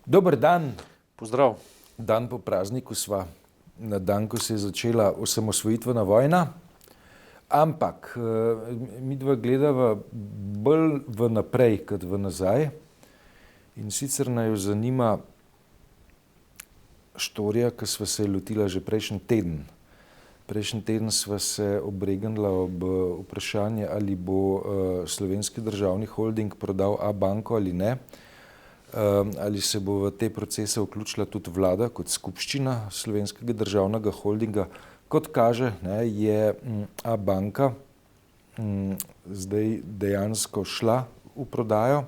Dober dan. Pozdrav. Dan po prazniku sva, na dan, ko se je začela osamosvojitvena vojna, ampak midva gledava bolj v naprej, kot v nazaj. In sicer naju zanima štorija, ki sva se lotila že prejšnji teden. Prejšnji teden sva se obregnila ob vprašanje, ali bo Slovenski državni holding prodal Abanko ali ne. Ali se bo v te procese vključila tudi vlada kot skupščina Slovenskega državnega holdinga. Kot kaže, je Abanka zdaj dejansko šla v prodajo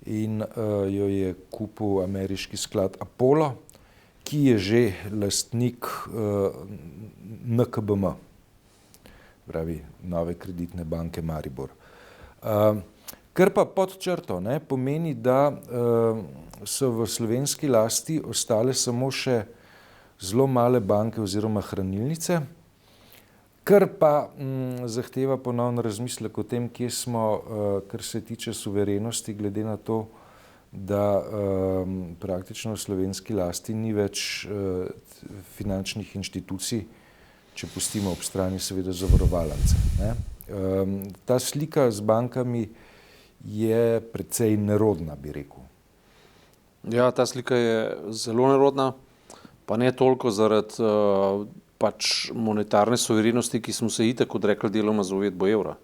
in jo je kupil ameriški sklad Apollo, ki je že lastnik NKBM, pravi Nove kreditne banke Maribor. Kar pa pod črto pomeni, da so v slovenski lasti ostale samo še zelo male banke oziroma hranilnice, kar pa zahteva ponovno razmislek o tem, kje smo, kar se tiče suverenosti, glede na to, da praktično v slovenski lasti ni več finančnih inštitucij, če pustimo ob strani seveda zavarovalnice. Ta slika z bankami je precej nerodna, bi rekel. Ja, ta slika je zelo nerodna, pa ne toliko zaradi pač monetarne suverenosti, ki smo se itak odrekli deloma za uvedbo evra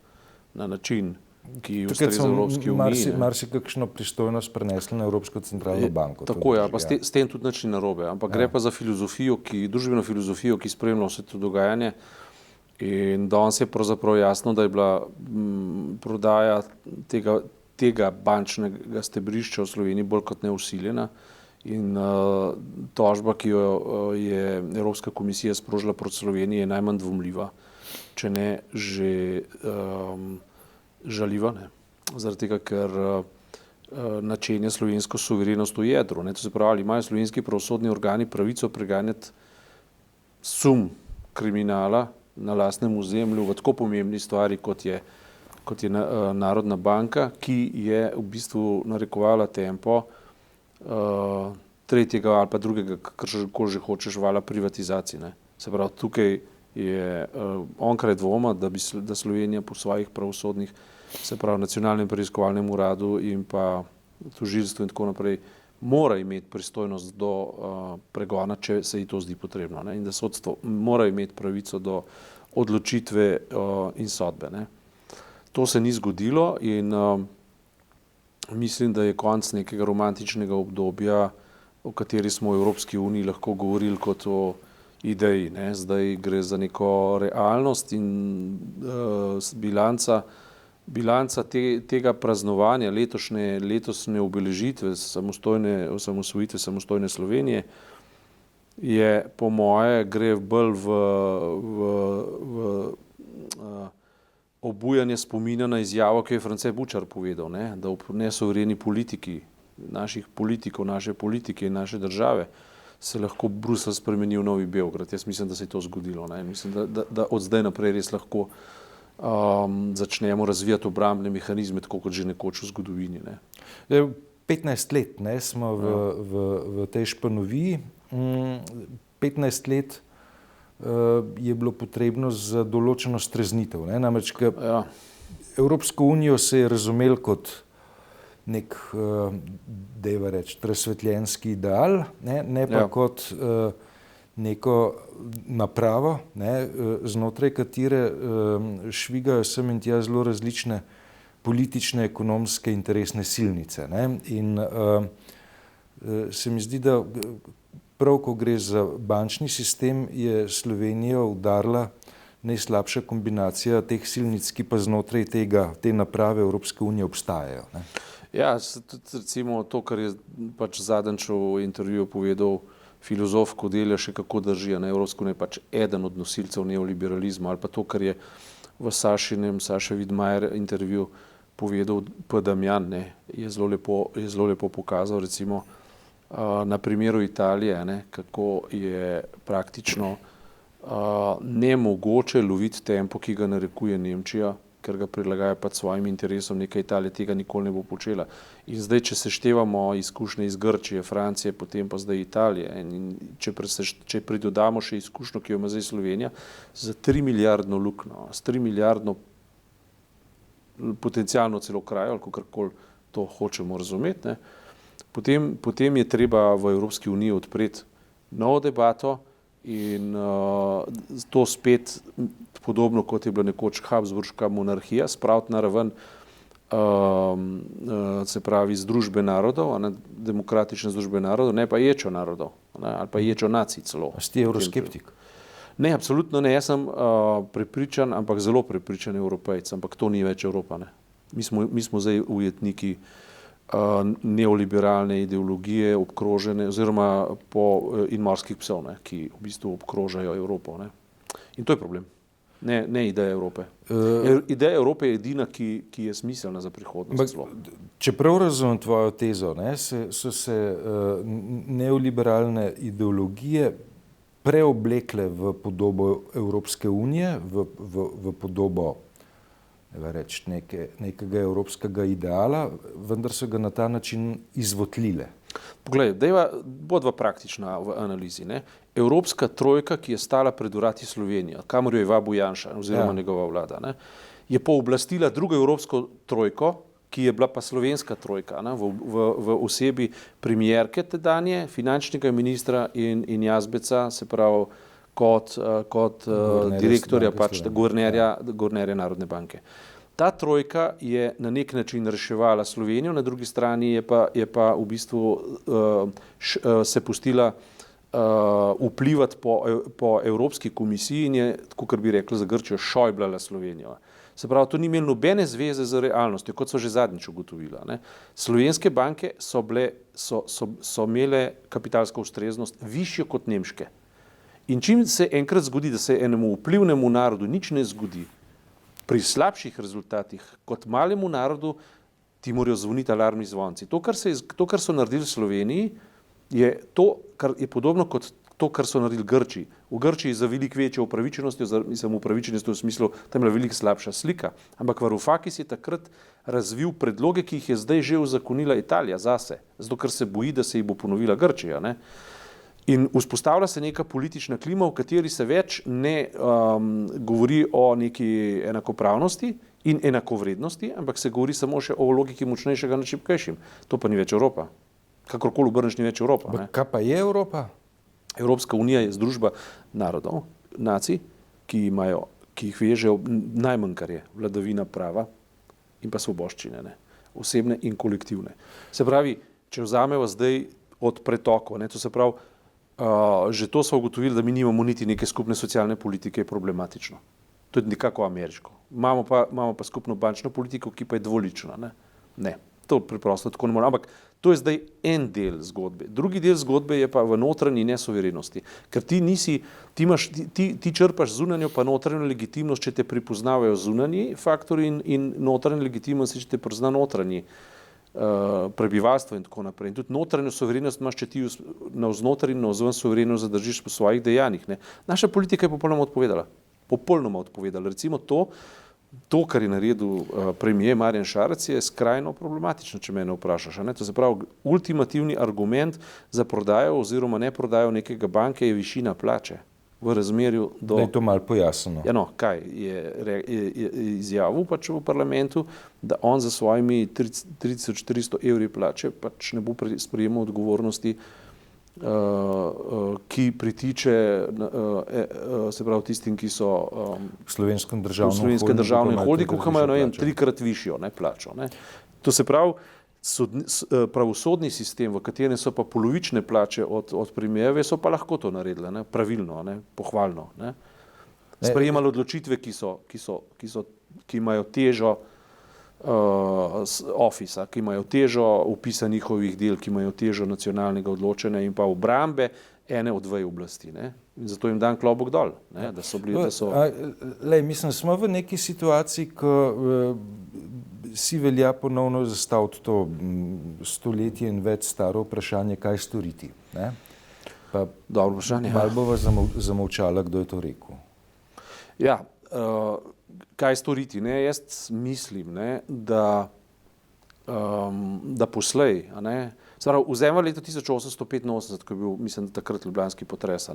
na način, ki ustreza Evropski uniji. Marsikakšno pristojnost prenesli na Evropsko centralno banko. Tako je, pa s tem tudi nič ni narobe, ampak gre pa za filozofijo, družbeno filozofijo, ki spremlja vse to dogajanje. In danes je pravzaprav jasno, da je bila prodaja tega bančnega stebrišča v Sloveniji bolj kot neusiljena in tožba, ki jo je Evropska komisija sprožila proti Sloveniji, je najmanj dvomljiva, če ne že žaljiva, zaradi tega, ker načenja slovensko suverenost v jedru. To se pravi, ali imajo slovenski pravosodni organi pravico preganjati sum kriminala na lastnem ozemlju v tako pomembni stvari, kot je Narodna banka, ki je v bistvu narekovala tempo tretjega ali pa drugega, kar že hočeš, vala privatizacije. Se pravi, tukaj je onkraj dvoma, da Slovenija po svojih pravosodnih, se pravi nacionalnem preiskovalnem uradu in pa tožilstvu in tako naprej, mora imeti pristojnost do pregona, če se ji to zdi potrebno. In da sodstvo mora imeti pravico do odločitve in sodbe. To se ni zgodilo in mislim, da je konec nekega romantičnega obdobja, o kateri smo v Evropski uniji lahko govorili kot o ideji. Zdaj gre za neko realnost in bilanca tega praznovanja letosne obeležitve osamosvojitve samostojne Slovenije je po moje gre bolj v obujanje spomina na izjavo, ki je France Bučar povedal, da ob nesuvereni politiki naših politikov, naše politike in naše države se lahko Bruselj spremeni v Novi Beograd. Jaz mislim, da se je to zgodilo. Mislim, da od zdaj naprej res lahko začnemo razvijati obrambne mehanizme, tako kot že nekoč v zgodovini. 15 let smo v tej španoviji. 15 let je bilo potrebno za določeno streznitev. Namreč, Evropsko unijo se je razumel kot nek, dajva reči, razsvetljenski ideal, ne pa kot neko napravo, znotraj katere švigajo sem in tja zelo različne politične, ekonomske, interesne silnice. In se mi zdi, da prav, ko gre za bančni sistem, je Slovenijo udarila najslabša kombinacija teh silnic, ki pa znotraj te naprave Evropske unije obstajajo. Ja, tudi recimo to, kar je pač zadnjič v intervjuju povedal filozof Kodelja, še kako drži. Evropska unija je pač eden od nosilcev neoliberalizma, ali pa to, kar je v Saše Vidmajer intervju povedal P. Damjan, je zelo lepo pokazal, recimo na primeru Italije, kako je praktično nemogoče loviti tempo, ki ga narekuje Nemčija ker ga prilagaja pač svojim interesom, neka Italija tega nikoli ne bo počela. In zdaj, če seštevamo izkušnje iz Grčije, Francije, potem pa zdaj Italije, in če pridodamo še izkušnjo, ki jo ima zdaj Slovenija, za 3 milijardno luknjo, s 3 milijardno potencialno celo krajo, ali kakorkoli to hočemo razumeti, ne, potem je treba v Evropski uniji odpreti novo debato in to spet podobno, kot je bila nekoč Habsburška monarhija, spraviti na raven se pravi združbe narodov, demokratične združbe narodov, ne pa ječo narodov, ali pa ječo nacij celo. A si evroskeptik? Ne, absolutno ne, jaz sem prepričan, ampak zelo prepričan Evropejc, ampak to ni več Evropa. Ne. Mi smo zdaj ujetniki neoliberalne ideologije obkrožene oziroma in morskih psov, ne, ki v bistvu obkrožajo Evropo. Ne. In to je problem. Ne ideja Evrope. Ideja Evrope je edina, ki je smiselna za prihodnost. Če prav razumem tvojo tezo, ne, so se neoliberalne ideologije preoblekle v podobo Evropske unije, v podobo nekega evropskega ideala, vendar so ga na ta način izvotlile. Poglej, bodva praktična v analizi. Ne? Evropska trojka, ki je stala pred vrati Slovenije, kamor jo je vabil Janša oziroma njegova vlada, ne? Je pooblastila drugo evropsko trojko, ki je bila pa slovenska trojka, ne? V osebi premierke tedanje, finančnega ministra in Jazbeca, se pravi kot direktorja, pač guvernerja Narodne banke. Ta trojka je na nek način reševala Slovenijo, na drugi strani je pa v bistvu se pustila vplivati po Evropski komisiji in je, kot bi rekli za Grčijo, šojblala Slovenijo. Se pravi, to ni imelo nobene zveze z realnostjo, kot so že zadnjič ugotovila. Ne. Slovenske banke so imele kapitalsko ustreznost višjo kot nemške. In čim se enkrat zgodi, da se enemu vplivnemu narodu nič ne zgodi, pri slabših rezultatih kot malemu narodu, ti morajo zvoniti alarmni zvonci. To, kar so naredili v Sloveniji, je to, kar je podobno kot to, kar so naredili Grči. V Grčiji za veliko večjo upravičenostjo, mislim upravičenostjo v smislu, tam je bila veliko slabša slika, ampak Varoufakis je takrat razvil predloge, ki jih je zdaj že uzakonila Italija zase, zato ker se boji, da se jih bo ponovila Grčija. Ne? In vzpostavlja se neka politična klima, v kateri se več ne govori o neki enakopravnosti in enakovrednosti, ampak se govori samo še o logiki močnejšega nad šibkejšim. To pa ni več Evropa. Kakorkoli obrneš, ni več Evropa. Ne? Kaj pa je Evropa? Evropska unija je združba narodov, nacij, ki jih vežejo najmanj, kar je vladavina prava in pa svoboščine, ne? Osebne in kolektivne. Se pravi, če vzamemo zdaj od pretokov, ne? To se pravi, že to smo ugotovili, da mi nimamo niti neke skupne socialne politike, je problematično. To je nekako ameriško. Imamo pa skupno bančno politiko, ki pa je dvolična. Ne, to preprosto tako ne more. Ampak to je zdaj en del zgodbe. Drugi del zgodbe je pa v notranji nesuverenosti. Ker ti črpaš zunanjo pa notranjo legitimnost, če te pripoznavajo zunanji faktori in notranjo legitimnost, če te prizna notranji prebivalstvo in tako naprej. In tudi notranjo suverenost imaš, če ti navznoter in navzven suverenost zadržiš po svojih dejanjih. Ne. Naša politika je popolnoma odpovedala. Recimo to, kar je naredil premier Marjan Šarec, je skrajno problematično, če mene vprašaš. Ne. To se pravi, ultimativni argument za prodajo oziroma ne prodajo nekega banke je višina plače v razmerju do... Da je to malo pojasneno. Ja, no, kaj je izjavil pač v parlamentu, da on za svojimi 3400 evri plače pač ne bo sprejemal odgovornosti, ki pritiče se pravi tistim, ki so v Slovenskem državnem holdingu, ki imajo trikrat višjo plačo. Ne. To se pravi, pravosodni sistem, v katerem so pa polovične plače od premijeve, so pa lahko to naredile, ne, pravilno, ne, pohvalno. Ne. Sprejemali odločitve, ki imajo težo ofisa, ki imajo težo vpisa njihovih del, ki imajo težo nacionalnega odločanja in pa obrambe ene od dveh oblasti. Ne. In zato jim dan klobok dol. Ne, mislim, smo v neki situaciji, ko si velja ponovno zastaviti to stoletje in več staro vprašanje, kaj storiti. Ne? Pa dobro vprašanje. Malo bova zamolčala, kdo je to rekel. Ja, kaj storiti? Ne? Jaz mislim, ne, da poslej, vzemimo leto 1885, ko je bil, mislim, takrat ljubljanski potres.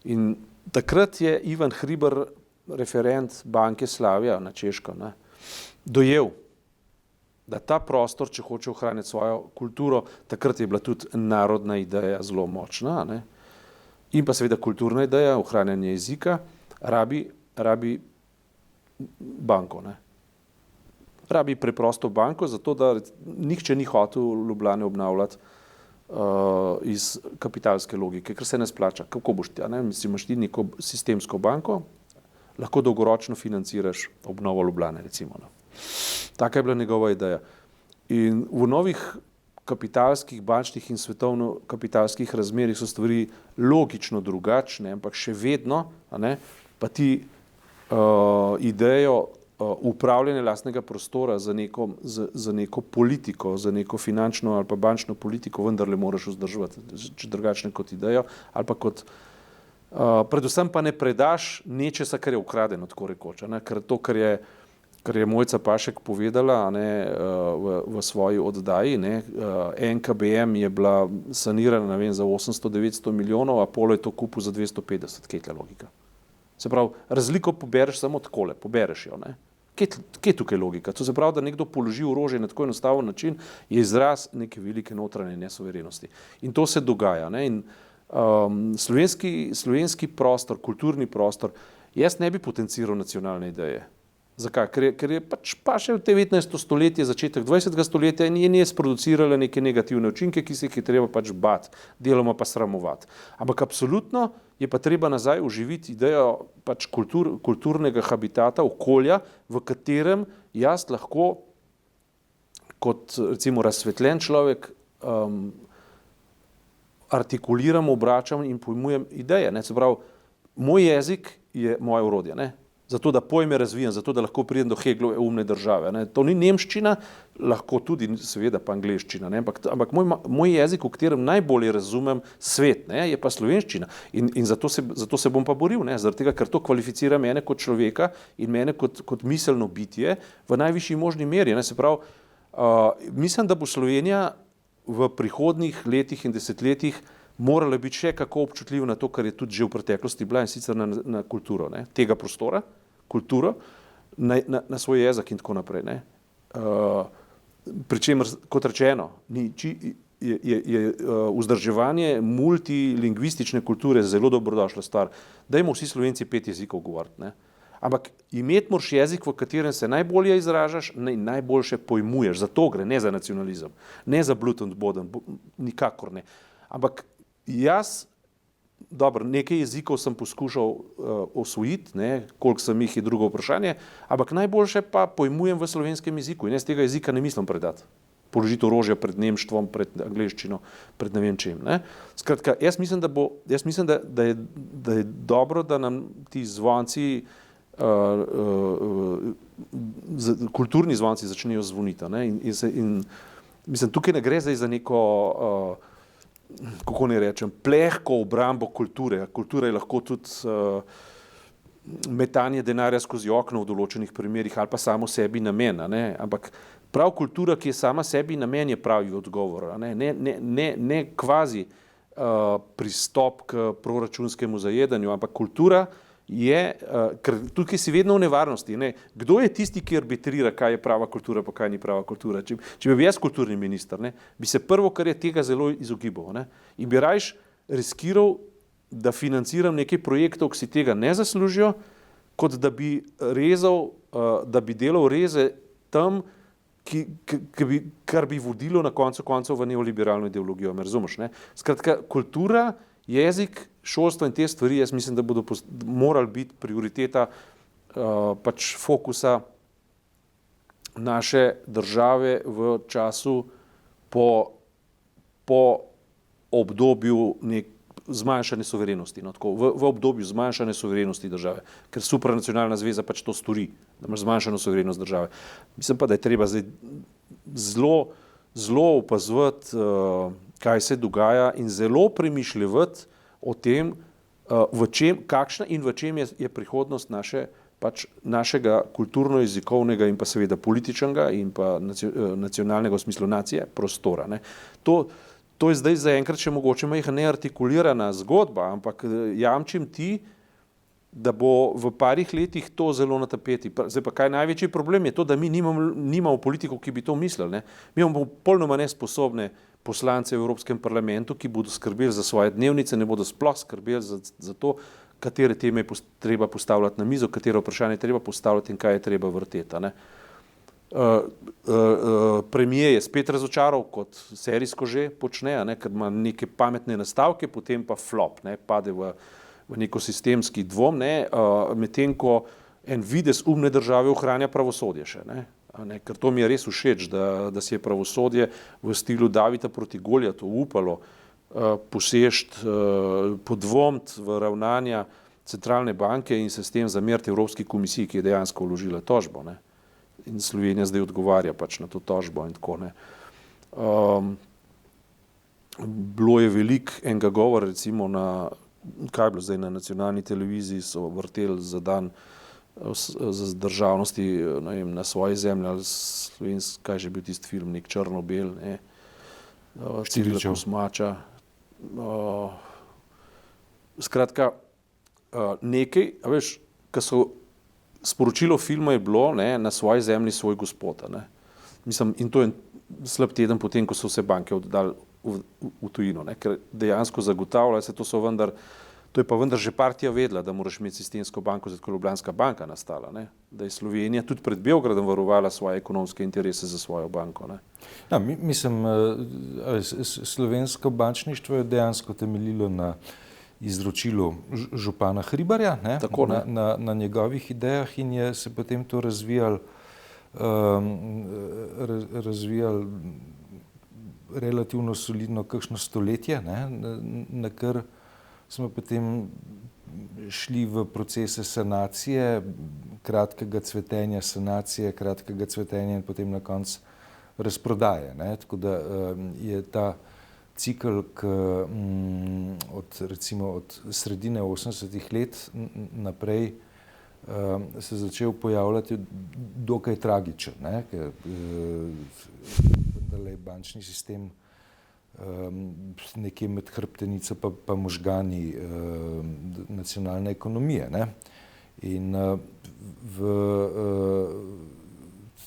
In takrat je Ivan Hribar, referent Banke Slavija na Češkem, dojel, da ta prostor, če hoče ohraniti svojo kulturo, takrat je bila tudi narodna ideja zelo močna, in pa seveda kulturna ideja, ohranjanje jezika, rabi banko. Rabi preprosto banko, zato da nihče ni hotel Ljubljane obnavljati iz kapitalske logike, ker se ne splača. Kako boš ti? Imaš ti neko sistemsko banko, lahko dolgoročno financiraš obnovo Ljubljane, recimo. Taka je bila njegova ideja. In v novih kapitalskih, bančnih in svetovno kapitalskih razmerih so stvari logično drugačne, ampak še vedno pa ti idejo upravljanja lastnega prostora za neko politiko, za neko finančno ali pa bančno politiko vendarle moraš vzdrževati, če drugačne kot idejo, ali pa kot predvsem pa ne predaš nečesa, kar je ukradeno, tako rekoč, ker to, kar je Mojca Pašek povedala v svoji oddaji, NKBM je bila sanirana za 800-900 milijonov, Apollo je to kupil za 250, kje je tla logika? Se pravi, razliko pobereš samo takole, pobereš jo. Kje je tukaj logika? To se pravi, da nekdo položi orožje na tako enostaven način, je izraz neke velike notranje nesuverenosti. In to se dogaja. In slovenski prostor, kulturni prostor, jaz ne bi potenciral nacionalne ideje. Zakaj? Ker je pač še v 19. stoletje, začetek 20. stoletja in je sproducirala neke negativne učinke, ki se jih je treba pač bati, deloma pa sramovati. Ampak absolutno je pa treba nazaj oživiti idejo pač kulturnega habitata, okolja, v katerem jaz lahko kot recimo razsvetljen človek artikuliram, obračam in pojmujem ideje. Se pravi, moj jezik je moje orodje. Zato, da pojme razvijam, zato, da lahko pridem do Hegelove umne države. To ni nemščina, lahko tudi, seveda pa angleščina, ampak moj jezik, v katerem najbolje razumem svet, je pa slovenščina. In zato se bom pa boril, zaradi tega, ker to kvalificira mene kot človeka in mene kot miselno bitje v najvišji možni meri. Se pravi, mislim, da bo Slovenija v prihodnjih letih in desetletjih morala biti še kako občutljiva na to, kar je tudi že v preteklosti bila, in sicer na kulturo tega prostora, kulturo, na svoj jezik in tako naprej. Pričemer, kot rečeno, je vzdrževanje multilingvistične kulture zelo dobrodošla stvar. Dajmo vsi Slovenci 5 jezikov govoriti. Ampak imeti moraš jezik, v katerem se najbolje izražaš in najboljše pojmuješ. Za to gre, ne za nacionalizem, ne za Blut und Boden, nikakor ne. Ampak jaz, nekaj jezikov sem poskušal osvojiti, koliko sem jih je drugo vprašanje, ampak najboljše pa pojmujem v slovenskem jeziku in jaz tega jezika ne mislim predati. Položiti orožje pred nemštvom, pred angleščino, pred ne vem čem. Skratka, jaz mislim, da je dobro, da nam ti zvonci, kulturni zvonci začnejo zvoniti. In mislim, tukaj ne gre zdaj za neko kako ne rečem, plehko obrambo kulture. Kultura je lahko tudi metanje denarja skozi okno v določenih primerih ali pa samo sebi namen. Ampak prav kultura, ki je sama sebi namen, je pravi odgovor. Ne kvazi pristop k proračunskemu zajedanju, ampak kultura je, ker tukaj si vedno v nevarnosti. Kdo je tisti, ki arbitrira, kaj je prava kultura, pa kaj ni prava kultura? Če bi jaz kulturni minister, bi se prvo, kar je tega zelo izogibal. In bi rajš riskiral, da financiram nekaj projektov, ki si tega ne zaslužijo, kot da bi delal reze tam, kar bi vodilo na koncu koncev v neoliberalno ideologijo. Me razumeš? Skratka, kultura, jezik, šolstvo in te stvari, jaz mislim, da bodo morali biti prioriteta pač fokusa naše države v času po obdobju zmanjšane suverenosti. V obdobju zmanjšane suverenosti države, ker supranacionalna zveza pač to stori, da imaš zmanjšano suverenost države. Mislim pa, da je treba zdaj zelo opazovati, kaj se dogaja in zelo premišljevati o tem, kakšna in v čem je prihodnost naše pač našega kulturno-jezikovnega in pa seveda političnega in pa nacionalnega v smislu nacije prostora. Ne. To je zdaj zaenkrat še mogoče majhna neartikulirana zgodba, ampak jamčim ti, da bo v parih letih to zelo na tapeti. Zdaj pa kaj največji problem je to, da mi nimamo politikov, ki bi to mislili. Ne. Mi imamo popolnoma nesposobne poslance v Evropskem parlamentu, ki bodo skrbeli za svoje dnevnice, ne bodo sploh skrbeli za to, katere teme je treba postavljati na mizo, katere vprašanje je treba postavljati in kaj je treba vrteti. Ne. Premier je spet razočaral, kot serijsko že počne, ne, ker ima neke pametne nastavke, potem pa flop, ne, pade v neko sistemski dvom, medtem ko en videz umne države ohranja pravosodje še. Ne, ker to mi je res všeč, da si je pravosodje v stilu Davida proti Goljatu upalo posežt, podvomiti v ravnanja centralne banke in se s tem zameriti Evropski komisiji, ki je dejansko vložila tožbo. Ne. In Slovenija zdaj odgovarja pač na to tožbo in tako. Ne. Bilo je veliko enega govora, recimo kaj je bilo zdaj na nacionalni televiziji, so vrteli za dan za državnosti, ne vem, na svoji zemlji ali slovenski, kaj že bil tisti film, nek črno-bel, ne, Cirila Kosmača. Skratka, nekaj, a veš, ko so sporočilo filma je bilo, ne, na svoji zemlji svoj gospod. Ne. Mislim, in to je slab teden potem, ko so vse banke oddali v tujino, ne, ker dejansko zagotavljajo se, to je pa vendar že partija vedela, da moraš imeti sistemsko banko, zato Ljubljanska banka nastala, ne, da je Slovenija tudi pred Beogradom varovala svoje ekonomske interese za svojo banko. Ne. Ja, mislim, slovensko bančništvo je dejansko temeljilo na izročilu župana Hribarja, ne, tako, ne. Na njegovih idejah in je se potem to razvijalo relativno solidno kakšno stoletje, ne, na kar smo potem šli v procese sanacije, kratkega cvetenja, sanacije, kratkega cvetenja in potem na koncu razprodaje. Ne. Tako da je ta cikl, od sredine 80-ih let naprej se začel pojavljati dokaj tragičen, ne, ker vendarle je bančni sistem nekje med hrbtenico pa možgani nacionalne ekonomije. Ne. In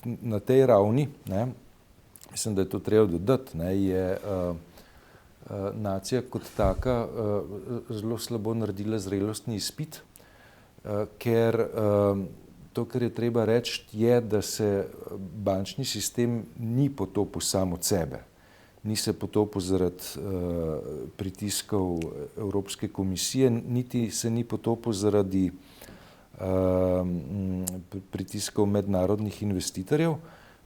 na tej ravni, ne, mislim, da je to treba dodati, ne, je nacija kot taka zelo slabo naredila zrelostni izpit, ker to, kar je treba reči, je, da se bančni sistem ni potopil sam od sebe. Ni se potopil zaradi pritiskov Evropske komisije, niti se ni potopil zaradi pritiskov mednarodnih investitorjev,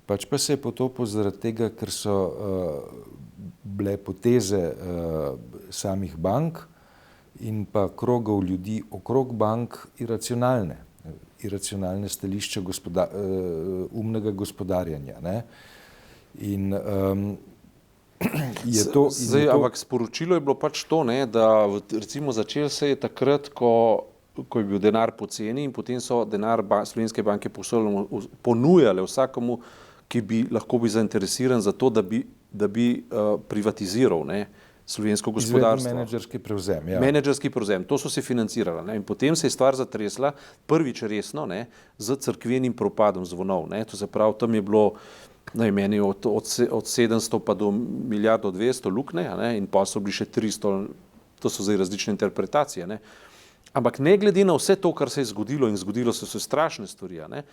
pač pa se je potopil zaradi tega, ker so bile poteze samih bank in pa krogov ljudi okrog bank iracionalne stališča umnega gospodarjanja. Ne. In ampak sporočilo je bilo pač to, ne, da recimo začelo se je takrat, ko je bil denar poceni in potem so denar slovenske banke ponujale vsakomu, ki bi lahko bil zainteresiran za to, da bi privatiziral, ne, slovensko gospodarstvo. Menedžerski prevzem. Ja. Menedžerski prevzem, to so se financirala. Ne, in potem se je stvar zatresla, prvič resno, ne, z cerkvenim propadom zvonov. Ne, to se pravi, tam je bilo meni od 700 pa do milijardo 200 luknje, ne, in pa so bili še 300, to so zdaj različne interpretacije. Ne. Ampak ne glede na vse to, kar se je zgodilo in zgodilo so se strašne stvari, ne,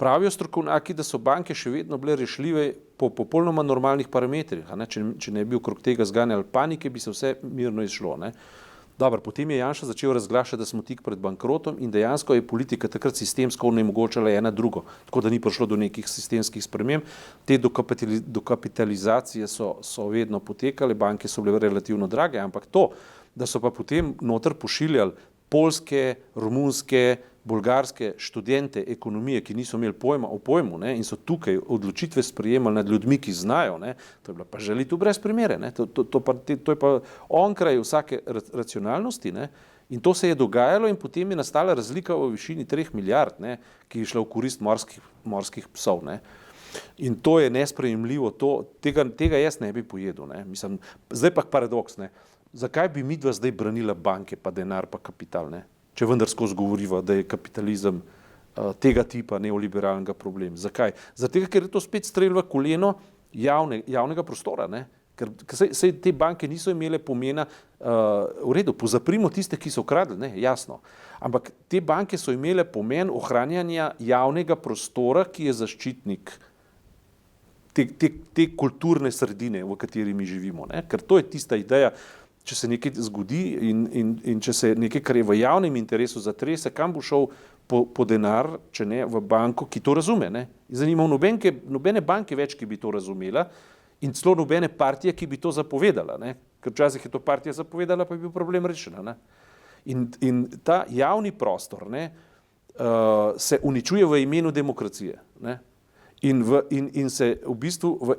pravijo strokovnjaki, da so banke še vedno bile rešljive po popolnoma normalnih parametrih. Ne, če ne bi okrog tega zganjali panike, bi se vse mirno izšlo. Ne. Dobro, potem je Janša začel razglašati, da smo tik pred bankrotom in dejansko je politika takrat sistemsko onemogočala ena drugo, tako da ni prišlo do nekih sistemskih sprememb. Te dokapitalizacije so vedno potekale, banke so bile relativno drage, ampak to, da so pa potem noter pošiljali poljske, romunske, bolgarske študente ekonomije, ki niso imeli pojma o pojmu, ne, in so tukaj odločitve sprejemali nad ljudmi, ki znajo, ne, to je bila pa žalitev brez primere. Ne, to je pa onkraj vsake racionalnosti, ne, In to se je dogajalo in potem je nastala razlika v višini 3 milijard, ne, ki je šla v korist morskih psov. Ne. In to je nesprejemljivo, tega jaz ne bi pojedel. Ne. Mislim, zdaj pa paradoks, ne. Zakaj bi midva zdaj branila banke, pa denar, pa kapital, ne. Če vendar skozi govoriva, da je kapitalizem tega tipa neoliberalnega problem. Zakaj? Zato, ker je to spet strel v koleno javnega prostora, ne. Ker sej te banke niso imele pomena, v redu, pozaprimo tiste, ki so ukradli, ne, jasno, ampak te banke so imele pomen ohranjanja javnega prostora, ki je zaščitnik te kulturne sredine, v kateri mi živimo, ne, ker to je tista ideja, če se nekaj zgodi in če se nekaj, kar je v javnem interesu zatrese, kam bo šel po denar, če ne v banko, ki to razume, ne. Zanima nobene banke več, ki bi to razumela, in celo nobene partije, ki bi to zapovedala, ne? Ker včasih je to partija zapovedala, pa je bil problem rešen. In ta javni prostor, ne, se uničuje v imenu demokracije, ne? In se v bistvu v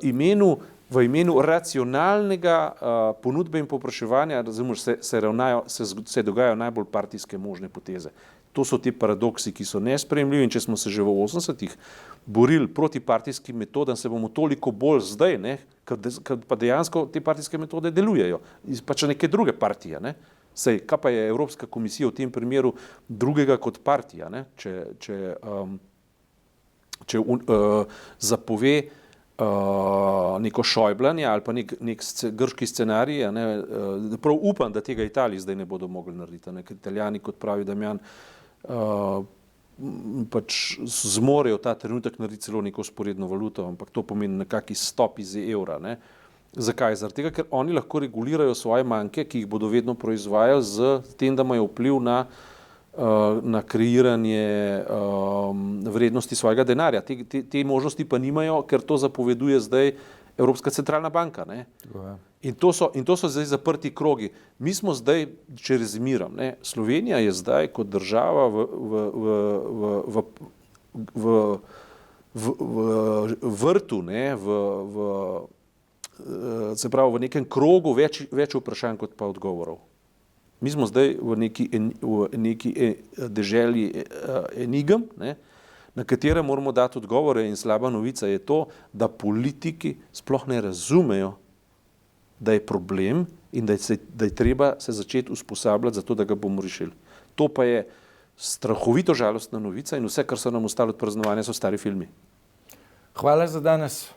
imenu racionalnega ponudbe in povpraševanja, razumeš, se dogajajo najbolj partijske možne poteze. To so ti paradoksi, ki so nesprejemljivi, in če smo se že v 80-ih borili proti partijskim metodam, se bomo toliko bolj zdaj, ne, ker pa dejansko te partijske metode delujejo, pač neke druge partije, ne. Sej, kaj pa je Evropska komisija v tem primeru drugega kot partija, ne, če zapove neko šojblanje ali pa nek grški scenarij, ne, prav upam, da tega Italiji zdaj ne bodo mogli narediti, ne, ker Italijani, kot pravi Damjan, pač zmorejo ta trenutek narediti celo neko vzporedno valuto, ampak to pomeni nekak izstop iz evra. Ne. Zakaj? Zaradi tega, ker oni lahko regulirajo svoje manke, ki jih bodo vedno proizvajali, z tem, da imajo vpliv na kreiranje vrednosti svojega denarja. Te možnosti pa nimajo, ker to zapoveduje zdaj Evropska centralna banka. Ne? In to so zdaj zaprti krogi. Mi smo zdaj, če rezimiram, ne, Slovenija je zdaj kot država v vrtu, ne, se pravi v nekem krogu več vprašanj kot pa odgovorov. Mi smo zdaj v neki deželi enigem, ne, na katere moramo dati odgovore, in slaba novica je to, da politiki sploh ne razumejo, da je problem in da je treba se začeti usposabljati za to, da ga bomo rešili. To pa je strahovito žalostna novica in vse, kar so nam ostalo od praznovanja, so stari filmi. Hvala za danes.